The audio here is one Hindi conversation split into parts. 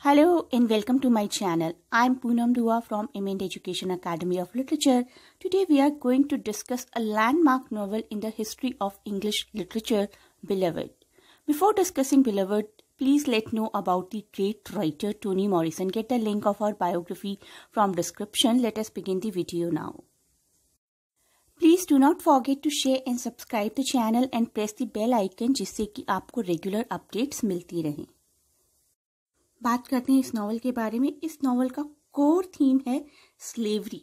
Hello and welcome to my channel. I'm Poonam Dua from Imend Education Academy of Literature. Today we are going to discuss a landmark novel in the history of English literature, Beloved. Before discussing Beloved, please let know about the great writer Toni Morrison. Get the link of her biography from description. Let us begin the video now. Please do not forget to share and subscribe the channel and press the bell icon जिससे कि आपको रेगुलर अपडेट्स मिलती रहें. बात करते हैं इस नॉवल के बारे में. इस नॉवल का कोर थीम है स्लेवरी.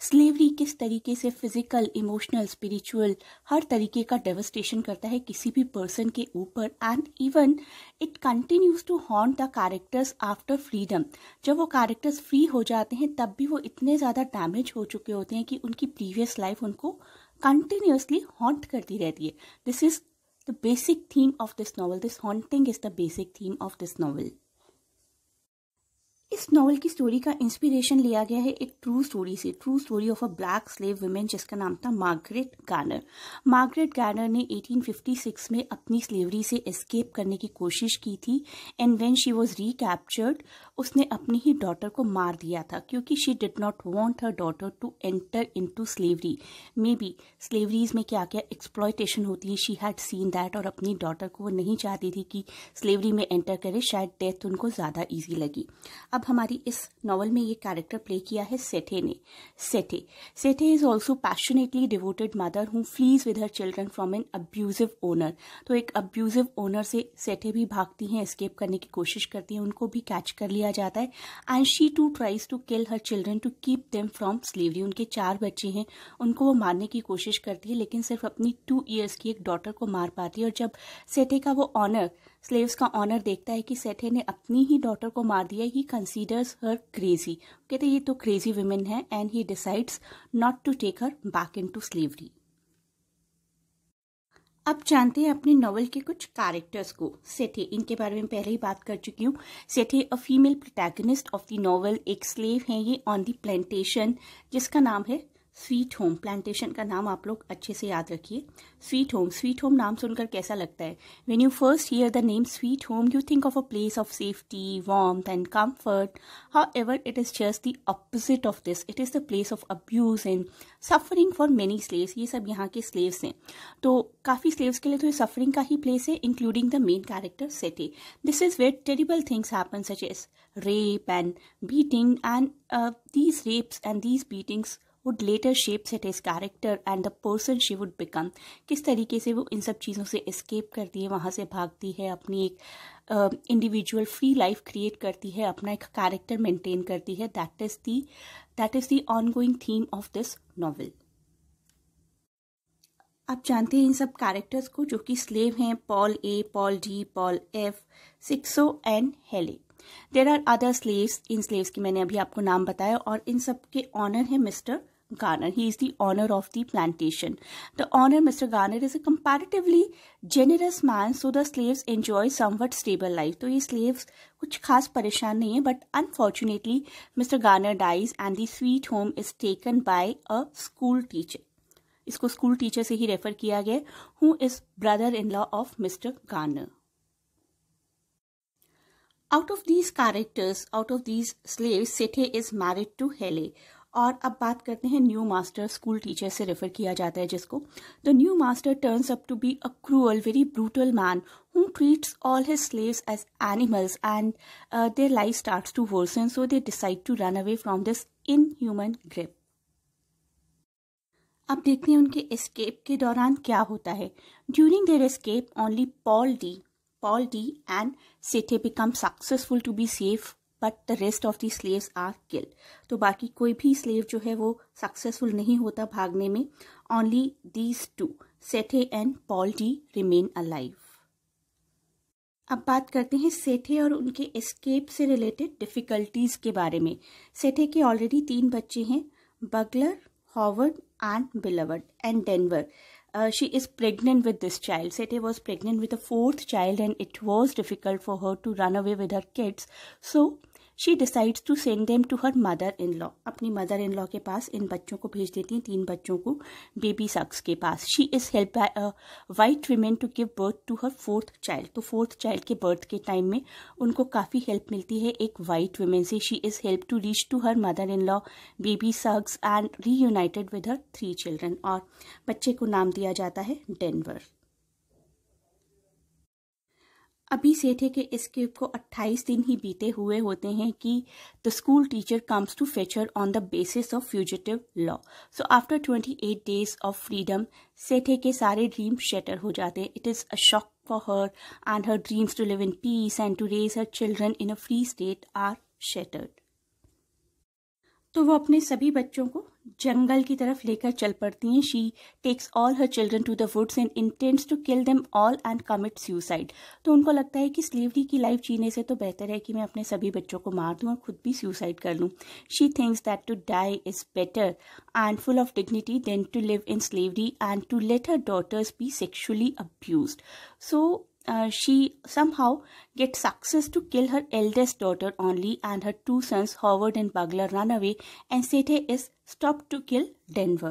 स्लेवरी किस तरीके से फिजिकल, इमोशनल, स्पिरिचुअल हर तरीके का डेवस्टेशन करता है किसी भी पर्सन के ऊपर, and even it continues to haunt the characters after freedom. जब वो कैरेक्टर्स फ्री हो जाते हैं तब भी वो इतने ज़्यादा डैमेज हो चुके होते हैं कि उनकी प्रीवियस लाइफ उनको कंटिन्यूसली हॉन्ट करती रहती है. This is the basic theme of this novel. This haunting is the basic theme of this novel. इस नॉवल की स्टोरी का इंस्पिरेशन लिया गया है एक ट्रू स्टोरी से. True story of a black slave women जिसका नाम था मार्गरेट गार्नर. मार्गरेट गार्नर ने 1856 में अपनी स्लेवरी से एस्केप करने की कोशिश की थी, and when she was recaptured उसने अपनी ही डॉटर को मार दिया था क्योंकि she did not want her daughter to enter into slavery. May be slaveries में क्या क्या एक्सप्लॉयटेशन होती है, शी हैड सीन दैट, और अपनी डॉटर को वो नहीं चाहती थी कि स्लेवरी में एंटर करे. शायद डेथ उनको ज़्यादा ईजी लगी. अब हमारी इस नॉवल में ये कैरेक्टर प्ले किया है सेठे ने. Sethe is also passionately devoted mother who flees with her children from an abusive owner. तो एक अब्यूजिव ओनर से सेठे भी भागती हैं, एस्केप करने की कोशिश करती हैं, उनको भी कैच कर लिया जाता है, and she too tries to kill her children to keep them from slavery. उनके 4 बच्चे हैं, उनको वो मारने की कोशिश करती है लेकिन सिर्फ अपनी 2 years की एक डॉटर को मार पाती है. और जब सेठे का वो ऑनर, स्लेव्स का ऑनर देखता है कि सेठे ने अपनी ही डॉटर को मार दिया, ही कंसीडर्स हर क्रेजी. कहते ये तो क्रेजी वुमेन है, and he decides not to take her back into slavery. अब जानते हैं अपने नॉवल के कुछ कैरेक्टर्स को. सेठे, इनके बारे में पहले ही बात कर चुकी हूँ. Sethe a female protagonist of the novel. एक स्लेव है ये ऑन द प्लांटेशन जिसका नाम है स्वीट होम. प्लांटेशन का नाम आप लोग अच्छे से याद रखिए, स्वीट होम. स्वीट होम नाम सुनकर कैसा लगता है? When you first here the name sweet home you think of a place of safety, warmth and comfort. However it is just the opposite of this. It is the place of abuse and suffering for many slaves. ये सब यहाँ के स्लेव्स हैं, तो काफ़ी स्लेव्स के लिए तो ये सफरिंग का ही प्लेस है, including the main character Sethe. This is where terrible things happen such as rape and beating, and these rapes and these beatings would later shape Sethe's character and the person she would become. किस तरीके से वो इन सब चीज़ों से एस्केप करती है, वहाँ से भागती है, अपनी एक इंडिविजुअल फ्री लाइफ क्रिएट करती है, अपना एक कैरेक्टर मेंटेन करती है. That is the ongoing theme of this novel. आप जानते हैं इन सब कैरेक्टर्स को जो कि स्लेव हैं. Paul A, Paul D, Paul F, Sixo and Halle. There are other slaves. इन स्लेव्स की मैंने अभी आपको नाम बताया, और इन सब के ऑनर है mister Garner. He is the owner of the plantation. The owner, Mr. Garner, is a comparatively generous man, so the slaves enjoy somewhat stable life. तो ये slaves कुछ खास परेशान नहीं है, but unfortunately, Mr. Garner dies and the sweet home is taken by a school teacher. इसको स्कूल टीचर से ही रेफर किया गया, who is brother-in-law of Mr. Garner. Out of these characters, out of these slaves, Sethe is married to Hele. और अब बात करते हैं न्यू मास्टर. स्कूल टीचर से रेफर किया जाता है जिसको. The new master turns up to be a cruel, very brutal man who treats all his slaves as animals, and their life starts to worsen, so they decide to run away from this inhuman grip. अब देखते हैं उनके एस्केप के दौरान क्या होता है. During their escape only Paul D and Sethe become successful to be safe, but the rest of the slaves are killed. तो बाकी कोई भी स्लेव जो है वो सक्सेसफुल नहीं होता भागने में. Only these 2, Sethe and Paul D, remain alive. अब बात करते हैं सेठे और उनके एस्केप से रिलेटेड डिफिकल्टीज के बारे में. सेठे के ऑलरेडी 3 बच्चे हैं, bugler, Howard and beloved and Denver. She is pregnant with this child. Sethe was pregnant with a 4th child, and it was difficult for her to run away with her kids. So she decides to send them to her mother in law, अपनी मदर इन लॉ के पास इन बच्चों को भेज देती हैं, 3 बच्चों को बेबी सक्स के पास. She is help by a white women to give birth to her 4th child. तो 4th चाइल्ड के बर्थ के टाइम में उनको काफ़ी हेल्प मिलती है एक वाइट वीमेन से. She is help to reach to her mother in law Baby Suggs and reunited with her 3 children. और बच्चे को नाम दिया जाता है डेनवर. अभी सेठे के एस्केप को 28 दिन ही बीते हुए होते हैं कि the school teacher comes to fetch her on the basis of fugitive law. So after 28 days of freedom Sethe के सारे ड्रीम्स शैटर हो जाते हैं. It is a shock for her and her dreams to live in peace and to raise her children in a free state are shattered. तो वो अपने सभी बच्चों को जंगल की तरफ लेकर चल पड़ती हैं. She takes all her children to the woods and intends to kill them all and commit suicide. तो उनको लगता है कि स्लेवरी की लाइफ जीने से तो बेहतर है कि मैं अपने सभी बच्चों को मार दूं और खुद भी सुसाइड कर लूं. She thinks that to die is better and full of dignity than to live in slavery and to let her daughters be sexually abused. So she somehow gets success to kill her eldest daughter only, and her 2 sons Howard and Bugler run away and Sethe is stopped to kill Denver.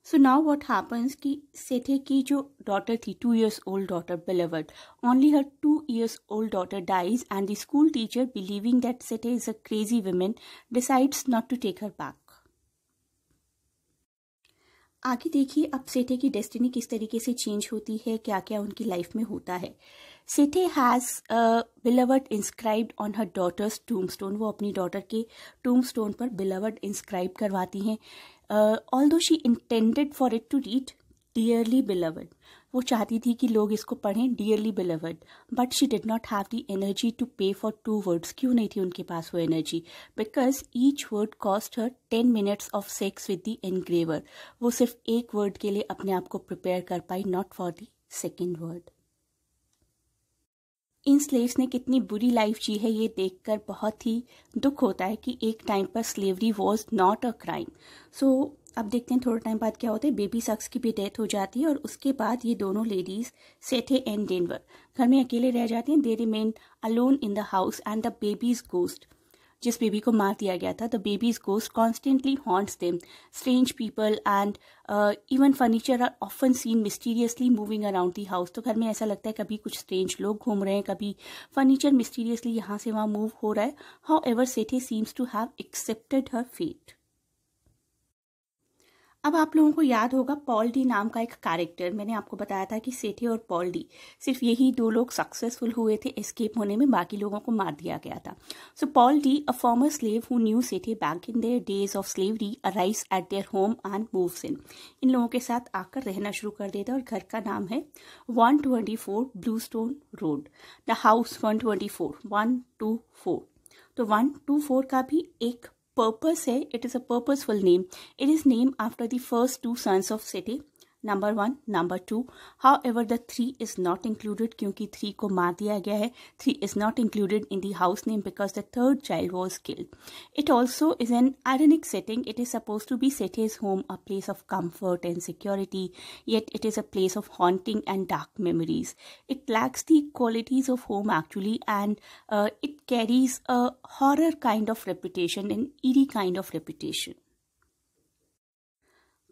So now what happens कि सेठे की जो डॉटर थी 2 years old daughter Beloved, only her 2 years old daughter dies and the school teacher, believing that Sethe is a crazy woman, decides not to take her back. आगे देखिए अब सेठे की डेस्टिनी किस तरीके से चेंज होती है, क्या क्या उनकी लाइफ में होता है. Sethe has Beloved inscribed on her daughter's tombstone. वो अपनी डॉटर के टूमस्टोन पर बिलवर्ड इंस्क्राइब करवाती हैं. Although she intended for it to read dearly Beloved. वो चाहती थी कि लोग इसको पढ़ें dearly Beloved, but she did not have the energy to pay for 2 words. क्यों नहीं थी उनके पास वो energy? Because each word cost her 10 minutes of sex with the engraver. वो सिर्फ एक वर्ड के लिए अपने आप को प्रिपेयर कर पाई, not for the second word. इन स्लेव्स ने कितनी बुरी लाइफ जी है ये देखकर बहुत ही दुख होता है कि एक टाइम पर slavery was not a crime. So अब देखते हैं थोड़ा टाइम बाद क्या होता है. बेबी सक्स की भी डेथ हो जाती है और उसके बाद ये दोनों लेडीज सेठे एंड डेनवर घर में अकेले रह जाती हैं. They remain alone in the house and the baby's ghost, जिस बेबी को मार दिया गया था, the baby's ghost constantly haunts them. Strange people and even furniture are often seen mysteriously moving around the house. तो घर में ऐसा लगता है कभी कुछ स्ट्रेंज लोग घूम रहे हैं, कभी फर्नीचर मिस्टीरियसली यहाँ से वहाँ मूव हो रहा है. However Sethe seems to have accepted her fate. अब आप लोगों को याद होगा पॉल डी नाम का एक कैरेक्टर. मैंने आपको बताया था कि सेठे और पॉल डी सिर्फ यही 2 लोग सक्सेसफुल हुए थे एस्केप होने में, बाकी लोगों को मार दिया गया था. So Paul D, a former slave who knew Sethe back in their days of slavery, arrives at their home and moves in. इन लोगों के साथ आकर रहना शुरू कर देता और घर का नाम है 124 ब्लूस्टोन रोड. The house 124 124. तो 124 का भी एक पर्पस है. It is a purposeful name. It is name after the first 2 sons of Sethe, number 1, number 2. However the 3 is not included क्योंकि 3 को मार दिया गया है. 3 is not included in the house name because the 3rd child was killed. It also is an ironic setting. It is suppose to be Sethe's home, a place of comfort and security, yet it is a place of haunting and dark memories. It lacks the qualities of home actually, and it carries a horror kind of reputation, an eerie kind of reputation.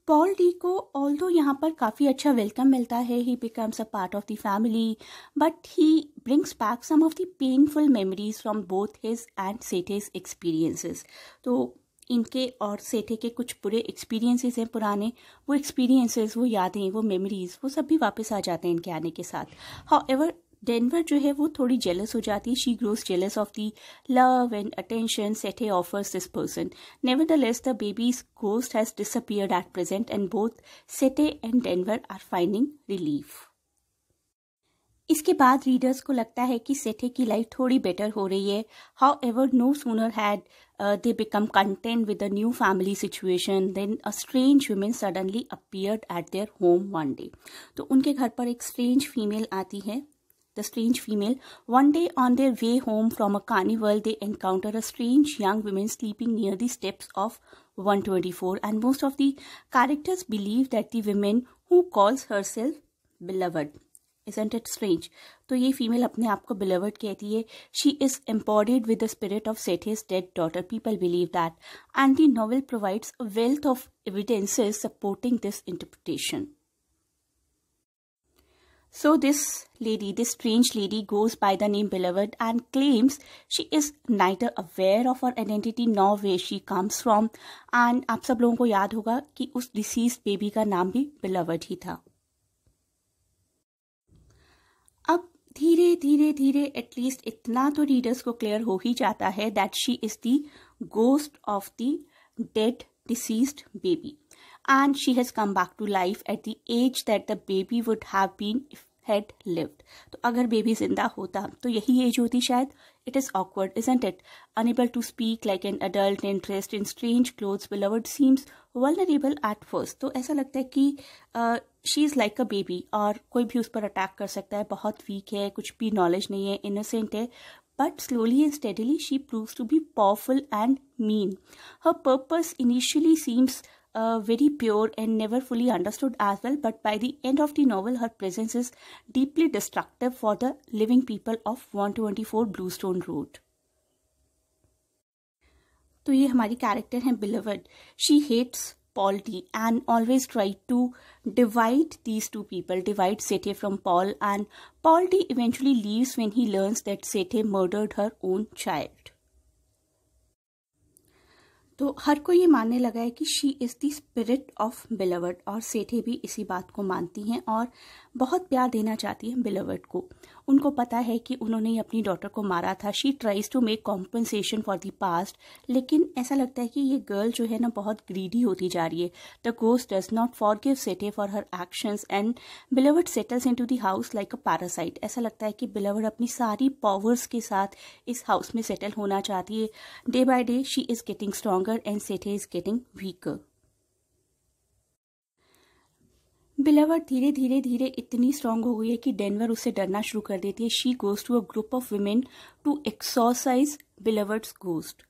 Paul D को ऑल्दो यहाँ पर काफ़ी अच्छा वेलकम मिलता है. He becomes a part of the family, but he brings back some of the painful memories from both his and Sethe's experiences. तो इनके और सेठे के कुछ बुरे एक्सपीरियंसेस हैं पुराने. वो एक्सपीरियंसेस, वो यादें, वो मेमोरीज, वो सब भी वापस आ जाते हैं इनके आने के साथ. हाउएवर डेनवर जो है वो थोड़ी जेलस हो जाती है. She grows jealous of the love and attention Sethe offers this person. Nevertheless the baby's ghost has disappeared at present and both Sethe and Denver are finding relief. इसके बाद रीडर्स को लगता है कि सेठे की लाइफ थोड़ी बेटर हो रही है. However no sooner had they become content with the new family situation then a strange woman suddenly appeared at their home one day. तो उनके घर पर एक strange female आती है. The strange female, one day on their way home from a carnival, they encounter a strange young woman sleeping near the steps of 124, and most of the characters believe that the woman who calls herself Beloved isn't it strange? तो ये फीमेल अपने आप को beloved कहती है. She is embodied with the spirit of Sethe's dead daughter. People believe that, and the novel provides a wealth of evidences supporting this interpretation. So this lady, this strange lady, goes by the name Beloved and claims she is neither aware of her identity nor where she comes from. And आप सब लोगों को याद होगा कि उस deceased baby का नाम भी Beloved ही था. अब धीरे धीरे धीरे एटलीस्ट इतना तो रीडर्स को क्लियर हो ही जाता है that she is the ghost of the dead deceased baby and she has come back to life at the age that the baby would have been if had lived. तो अगर बेबी जिंदा होता तो यही एज होती शायद. It is awkward, isn't it? Unable to speak like an adult and dressed in strange clothes, Beloved seems vulnerable at first. तो ऐसा लगता है कि she is like a baby और कोई भी उस पर अटैक कर सकता है, बहुत वीक है, कुछ भी नॉलेज नहीं है, इनोसेंट है. But slowly and steadily she proves to be powerful and mean. Her purpose initially seems very pure and never fully understood as well, but by the end of the novel her presence is deeply destructive for the living people of 124 Bluestone Road. तो ये हमारी कैरेक्टर है Beloved. She hates Paul D and always tried to divide these two people, divide Sethe from Paul, and Paul D eventually leaves when he learns that Sethe murdered her own child. तो हर कोई ये मानने लगा है कि she is the spirit of beloved और सेठे भी इसी बात को मानती हैं और बहुत प्यार देना चाहती हैं बिलवर्ड को. उनको पता है कि उन्होंने अपनी डॉटर को मारा था. She tries to make compensation for the past, लेकिन ऐसा लगता है कि ये गर्ल जो है ना बहुत ग्रीडी होती जा रही है. The ghost does not forgive Sethe for her actions and Beloved settles into the house like a parasite. ऐसा लगता है कि बिलवर्ड अपनी सारी पावर्स के साथ इस हाउस में सेटल होना चाहती है. Day by day she is getting stronger and Sethe is getting weaker. Beloved धीरे धीरे धीरे इतनी स्ट्रांग हो गई है कि डेनवर उससे डरना शुरू कर देती है. She goes to a group of women to exorcise Beloved's ghost.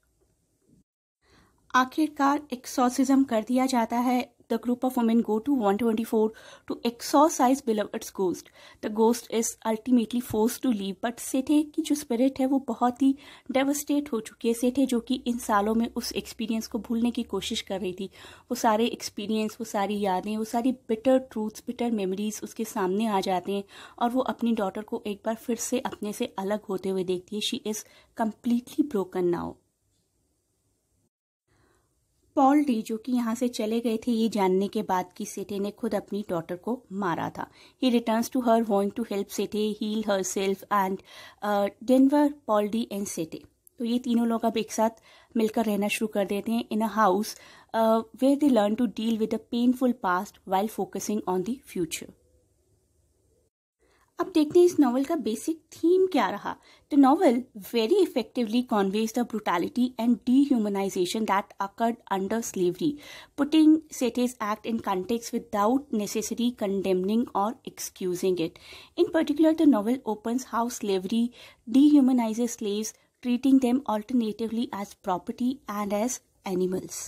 आखिरकार एक्सॉर्सिज्म कर दिया जाता है. The group of women go to 124 to exorcise Beloved's ghost. The ghost is ultimately forced to leave, but Sethe की जो स्पिरिट है वो बहुत ही डेवस्टेट हो चुकी है. Sethe जो कि इन सालों में उस एक्सपीरियंस को भूलने की कोशिश कर रही थी, वो सारे एक्सपीरियंस, वो सारी यादें, वो सारी बिटर ट्रूथ्स, बिटर मेमोरीज उसके सामने आ जाते हैं और वो अपनी डॉटर को एक बार फिर से अपने से अलग होते हुए देखती है. She is completely broken now. Paul D जो कि यहाँ से चले गए थे ये जानने के बाद कि सेठे ने खुद अपनी डॉटर को मारा था. He returns to her wanting to help Sethe heal herself and Denver, Paul D and Sethe. तो ये तीनों लोग अब एक साथ मिलकर रहना शुरू कर देते हैं in a house where they learn to deal with a painful past while focusing on the future. अब देखते हैं इस नॉवल का बेसिक थीम क्या रहा. The novel very effectively conveys the brutality and dehumanization that occurred under slavery, putting Sethe's act in context without necessarily condemning or excusing it. In particular, the novel opens how slavery dehumanizes slaves, treating them alternatively as property and as animals.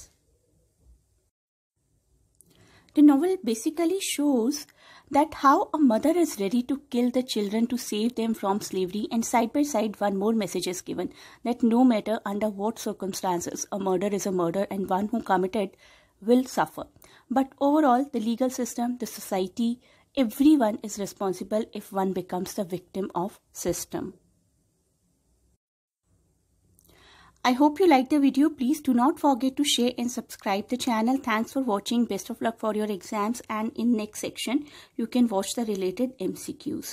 The novel basically shows that how a mother is ready to kill the children to save them from slavery, and side by side one more message is given that no matter under what circumstances, a murder is a murder and one who committed will suffer. But overall, the legal system, the society, everyone is responsible if one becomes the victim of system. I hope you liked the video. Please do not forget to share and subscribe the channel. Thanks for watching. Best of luck for your exams, and in next section you can watch the related MCQs.